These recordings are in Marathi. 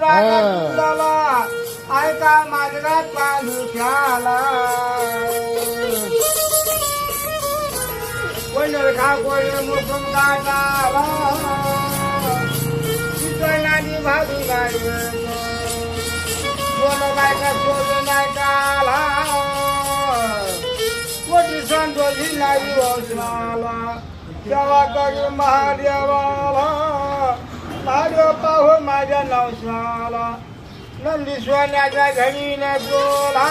रागाला ऐका माझ्या पालुक्याला कोण खा कोण मुकुम गाठाला चिकनाची भाजी गाडी कोण बायका सोडून नाही काला कोटी संतोषी नाही वसनाला सेवा करी महादेवाला महादेव पाहू माझ्या नवसाला नंदी सोन्याच्या घरी न बोला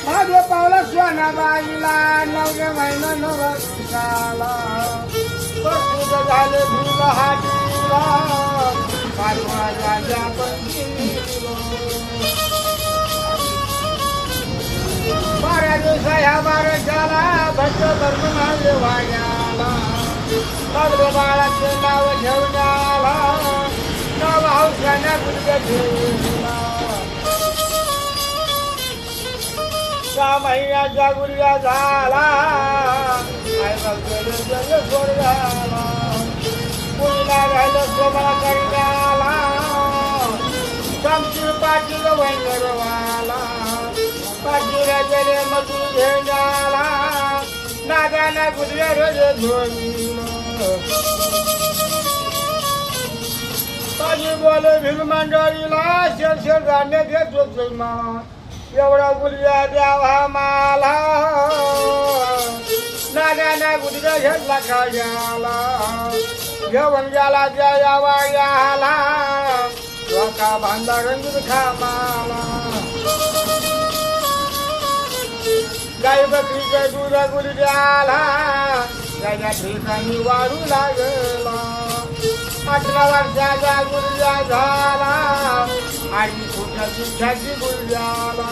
महादेव पावला सोना बाईला नवव्या महिना नवसाला प्रसिद्ध झाले भूल हाटीला पालवाच्या बारा दिवसा ह्या बारशाला भक्त धर्म माझे वाण्याला सगळे बाळाचे नाव ठेवण्याला नाव हौसाने गुडघे ठेवला 6 महिन्याचा गुडघा झाला आई बघले सोडला कोणीला राहिलं सोमा करण्याला समशीर पाटील वैनरवाला पाटीला गेले मजूर घेण्याला नागाना गुडघ्या रोज धोईल पाणी बोले भिल मंडळीला शेर धान्य देतो मामा एवढा गुडघ्या द्यावा माला नागाना गुडघ्या घेतला खायला घेऊन गेला द्यावा याला डोका बांधा रंगीत खामाला गाई बकरीच्या दूध गुडघ्याला गायच्या ठिकाणी वाढू लागला 18 वर्षाचा गुडघा झाला आणि कुठं दुधाची गुडघ्याला